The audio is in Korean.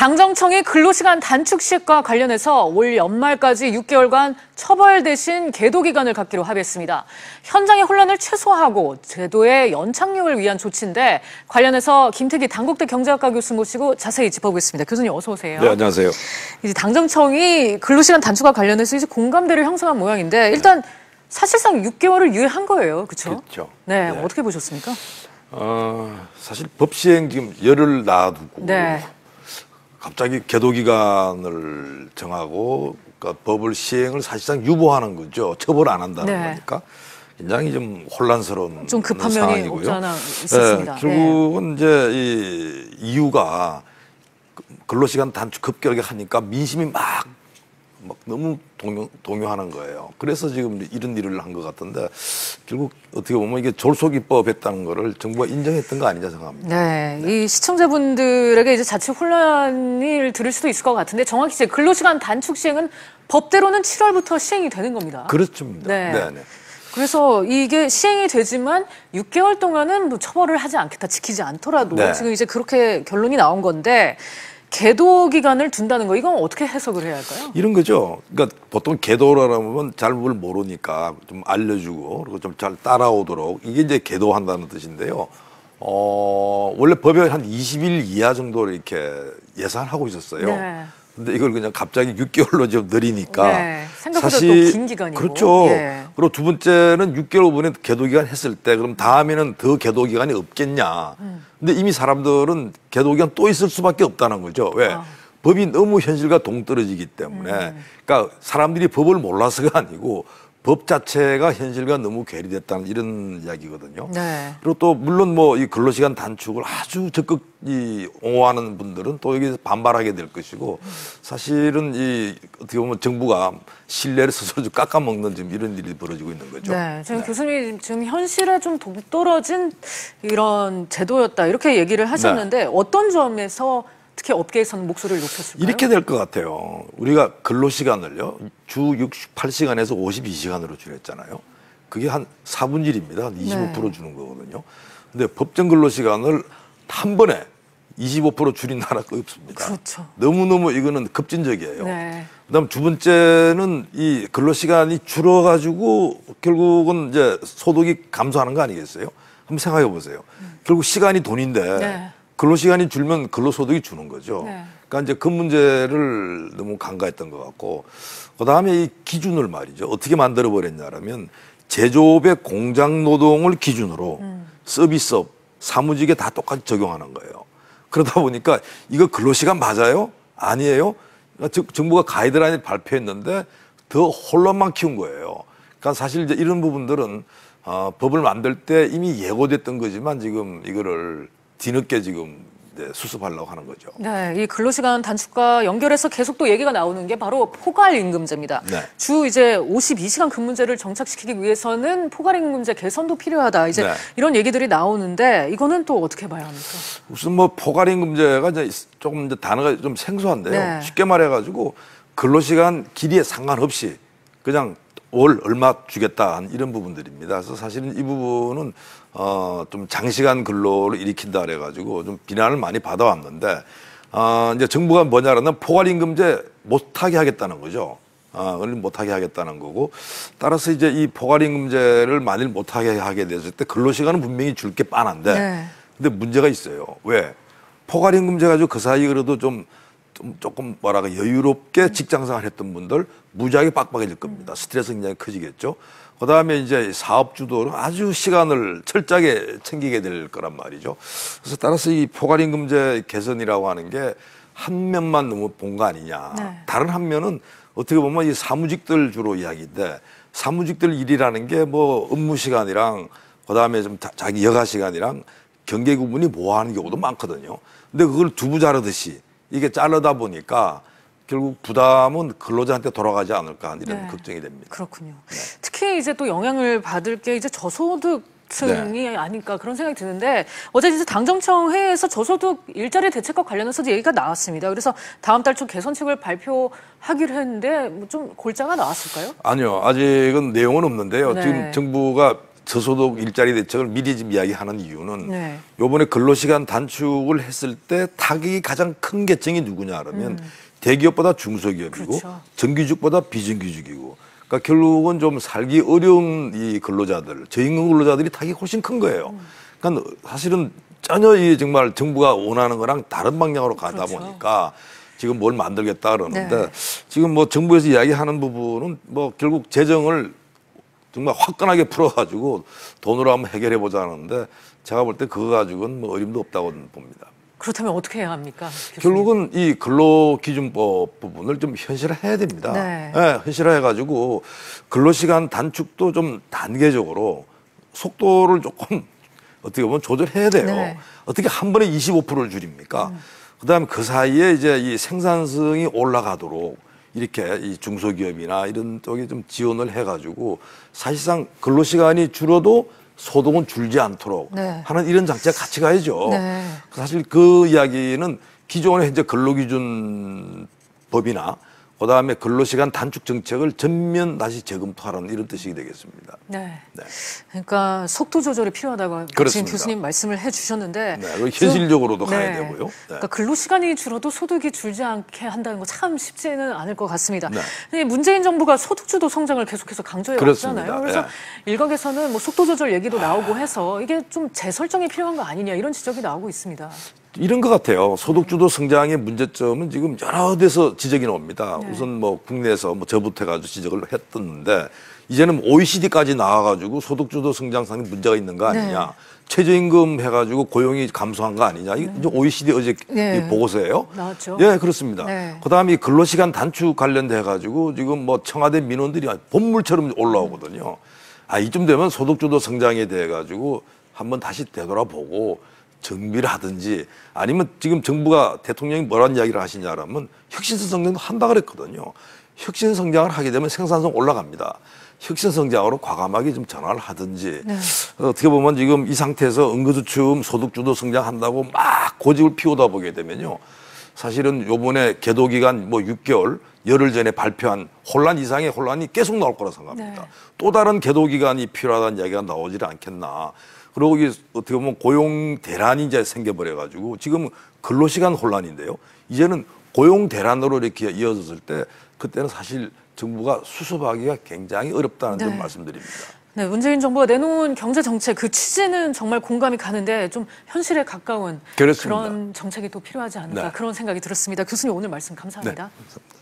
당정청이 근로시간 단축식과 관련해서 올 연말까지 6개월간 처벌 대신 계도 기간을 갖기로 합의했습니다. 현장의 혼란을 최소화하고 제도의 연착륙을 위한 조치인데 관련해서 김태기 당국대 경제학과 교수 모시고 자세히 짚어보겠습니다. 교수님 어서 오세요. 네, 안녕하세요. 이제 당정청이 근로시간 단축과 관련해서 이제 공감대를 형성한 모양인데 일단 사실상 6개월을 유예한 거예요, 그렇죠? 그렇죠. 네, 어떻게 보셨습니까? 사실 법 시행 지금 열흘 놔두고 네. 갑자기 계도 기간을 정하고 그러니까 법을 시행을 사실상 유보하는 거죠. 처벌 안 한다는 거니까 굉장히 좀 혼란스러운 좀 급한 상황이고요. 면이 없지 않아 있었습니다. 네, 결국은 이제 이 이유가 근로시간 단축 급격하게 하니까 민심이 막 너무 동요하는 거예요. 그래서 지금 이런 일을 한 것 같은데 결국 어떻게 보면 이게 졸속이법 했다는 거를 정부가 인정했던 거 아니냐 생각합니다. 네, 이 시청자분들에게 이제 자칫 혼란을 들을 수도 있을 것 같은데 정확히 이제 근로시간 단축 시행은 법대로는 7월부터 시행이 되는 겁니다. 그렇습니다. 네. 그래서 이게 시행이 되지만 6개월 동안은 뭐 처벌을 하지 않겠다, 지키지 않더라도 지금 이제 그렇게 결론이 나온 건데 계도 기간을 둔다는 거 이건 어떻게 해석을 해야 할까요? 이런 거죠. 그러니까 보통 계도라면 잘못을 모르니까 좀 알려주고 그리고 좀 잘 따라오도록 이게 이제 계도한다는 뜻인데요. 원래 법에 한 20일 이하 정도로 이렇게 예상하고 있었어요. 네. 근데 이걸 그냥 갑자기 6개월로 좀 늘리니까 생각보다 사실 또 긴 기간이고. 그렇죠. 그리고 두 번째는 6개월 후에 계도 기간 했을 때 그럼 다음에는 더 계도 기간이 없겠냐. 근데 이미 사람들은 계도 기간 또 있을 수밖에 없다는 거죠. 왜? 법이 너무 현실과 동떨어지기 때문에. 그러니까 사람들이 법을 몰라서가 아니고 법 자체가 현실과 너무 괴리됐다는 이런 이야기거든요. 네. 그리고 또 물론 뭐 이 근로시간 단축을 아주 적극 옹호하는 분들은 또 여기서 반발하게 될 것이고 사실은 이 어떻게 보면 정부가 신뢰를 스스로 좀 깎아먹는 지금 이런 일이 벌어지고 있는 거죠. 네, 지금 교수님 지금 현실에 좀 동떨어진 이런 제도였다 이렇게 얘기를 하셨는데 어떤 점에서 특히 업계에서는 목소리를 높였을까요? 이렇게 될 것 같아요. 우리가 근로시간을요. 주 68시간에서 52시간으로 줄였잖아요. 그게 한 4분의 1입니다. 한 25% 주는 거거든요. 근데 법정 근로시간을 한 번에 25% 줄인 나라가 없습니다. 그렇죠. 너무너무 이거는 급진적이에요. 네. 그다음 두 번째는 이 근로시간이 줄어가지고 결국은 이제 소득이 감소하는 거 아니겠어요? 한번 생각해 보세요. 결국 시간이 돈인데 근로시간이 줄면 근로소득이 주는 거죠. 그러니까 이제 그 문제를 너무 간과했던 것 같고 그다음에 이 기준을 말이죠. 어떻게 만들어 버렸냐면 제조업의 공장 노동을 기준으로 서비스업, 사무직에 다 똑같이 적용하는 거예요. 그러다 보니까 이거 근로시간 맞아요? 아니에요? 그러니까 정부가 가이드라인을 발표했는데 더 혼란만 키운 거예요. 그러니까 사실 이제 이런 부분들은 법을 만들 때 이미 예고됐던 거지만 지금 이거를 뒤늦게 지금 수습하려고 하는 거죠. 네, 이 근로시간 단축과 연결해서 계속 또 얘기가 나오는 게 바로 포괄임금제입니다. 주 이제 52시간 근무제를 정착시키기 위해서는 포괄임금제 개선도 필요하다. 이제 이런 얘기들이 나오는데 이거는 또 어떻게 봐야 합니까? 우선 뭐 포괄임금제가 이제 조금 이제 단어가 좀 생소한데요. 쉽게 말해가지고 근로시간 길이에 상관없이 그냥 월 얼마 주겠다 한 이런 부분들입니다. 그래서 사실은 이 부분은 좀 장시간 근로를 일으킨다 그래가지고 좀 비난을 많이 받아왔는데 이제 정부가 뭐냐라면 포괄임금제 못하게 하겠다는 거죠. 못하게 하겠다는 거고 따라서 이제 이 포괄임금제를 만일 못하게 하게 됐을 때 근로시간은 분명히 줄 게 뻔한데 근데 문제가 있어요. 왜? 포괄임금제 가지고 그 사이 그래도 조금 뭐랄까 여유롭게 직장생활 했던 분들 무지하게 빡빡해질 겁니다. 스트레스 굉장히 커지겠죠. 그다음에 이제 사업주도 아주 시간을 철저하게 챙기게 될 거란 말이죠. 그래서 따라서 이 포괄임금제 개선이라고 하는 게 한 면만 너무 본 거 아니냐. 다른 한 면은 어떻게 보면 이 사무직들 주로 이야기인데 사무직들 일이라는 게 뭐 업무 시간이랑 그다음에 좀 자기 여가 시간이랑 경계 구분이 모호한 경우도 많거든요. 근데 그걸 두부 자르듯이 이게 자르다 보니까 결국 부담은 근로자한테 돌아가지 않을까 이런 걱정이 됩니다. 그렇군요. 특히 이제 또 영향을 받을 게 이제 저소득층이 아닐까 그런 생각이 드는데 어제 이제 당정청 회의에서 저소득 일자리 대책과 관련해서 얘기가 나왔습니다. 그래서 다음 달 초 개선책을 발표하기로 했는데 뭐 좀 골자가 나왔을까요? 아니요, 아직은 내용은 없는데요. 지금 정부가 저소득 일자리 대책을 미리 지금 이야기하는 이유는 네. 요번에 근로시간 단축을 했을 때 타격이 가장 큰 계층이 누구냐 그러면 대기업보다 중소기업이고 그렇죠. 정규직보다 비정규직이고 그러니까 결국은 좀 살기 어려운 이 근로자들 저임금 근로자들이 타격이 훨씬 큰 거예요. 그러니까 사실은 전혀 이 정말 정부가 원하는 거랑 다른 방향으로 가다 그렇죠. 보니까 지금 뭘 만들겠다 그러는데 네. 지금 뭐 정부에서 이야기하는 부분은 뭐 결국 재정을 정말 화끈하게 풀어가지고 돈으로 한번 해결해 보자는데 제가 볼 때 그거 가지고는 뭐 어림도 없다고 봅니다. 그렇다면 어떻게 해야 합니까? 교수님? 결국은 이 근로기준법 부분을 좀 현실화해야 됩니다. 네. 네, 현실화해가지고 근로시간 단축도 좀 단계적으로 속도를 조금 어떻게 보면 조절해야 돼요. 네. 어떻게 한 번에 25%를 줄입니까? 그다음에 그 사이에 이제 이 생산성이 올라가도록 이렇게 이 중소기업이나 이런 쪽에 좀 지원을 해가지고 사실상 근로시간이 줄어도 소득은 줄지 않도록 네. 하는 이런 장치가 같이 가야죠. 네. 사실 그 이야기는 기존의 현재 근로기준법이나 그다음에 근로시간 단축 정책을 전면 다시 재검토하라는 이런 뜻이 되겠습니다. 네. 네. 그러니까 속도 조절이 필요하다고 지금 그렇습니다. 교수님 말씀을 해주셨는데 네, 그리고 현실적으로도 네. 가야 되고요. 네. 그러니까 근로 시간이 줄어도 소득이 줄지 않게 한다는 거 참 쉽지는 않을 것 같습니다. 네. 근데 문재인 정부가 소득주도 성장을 계속해서 강조해 그렇습니다. 왔잖아요. 그래서 네. 일각에서는 뭐 속도 조절 얘기도 나오고 해서 이게 좀 재설정이 필요한 거 아니냐 이런 지적이 나오고 있습니다. 이런 것 같아요. 소득주도 성장의 문제점은 지금 여러 데서 지적이 나옵니다. 네. 우선 뭐 국내에서 뭐 저부터 해가지고 지적을 했었는데 이제는 OECD까지 나와가지고 소득주도 성장상에 문제가 있는 거 아니냐. 네. 최저임금 해가지고 고용이 감소한 거 아니냐. 이게 이제 OECD 어제 네. 이 보고서예요. 나왔죠. 예, 그렇습니다. 네. 그다음에 이 근로시간 단축 관련돼가지고 지금 뭐 청와대 민원들이 본물처럼 올라오거든요. 아, 이쯤 되면 소득주도 성장에 대해 가지고 한번 다시 되돌아보고 정비를 하든지 아니면 지금 정부가 대통령이 뭐라는 이야기를 하시냐라면 혁신성 성장도 한다 그랬거든요. 혁신 성장을 하게 되면 생산성 올라갑니다. 혁신 성장으로 과감하게 좀 전환을 하든지 네. 어떻게 보면 지금 이 상태에서 은거주춤 소득주도 성장한다고 막 고집을 피우다 보게 되면요. 사실은 요번에 계도 기간 뭐 6개월 열흘 전에 발표한 혼란 이상의 혼란이 계속 나올 거라 생각합니다. 네. 또 다른 계도 기간이 필요하다는 이야기가 나오질 않겠나. 그리고 이게 어떻게 보면 고용 대란이 이제 생겨버려 가지고 지금 근로시간 혼란인데요. 이제는 고용 대란으로 이렇게 이어졌을 때 그때는 사실 정부가 수습하기가 굉장히 어렵다는 네. 점 말씀드립니다. 네, 문재인 정부가 내놓은 경제 정책 그 취지는 정말 공감이 가는데 좀 현실에 가까운 그렇습니다. 그런 정책이 또 필요하지 않을까 네. 그런 생각이 들었습니다. 교수님 오늘 말씀 감사합니다. 네, 감사합니다.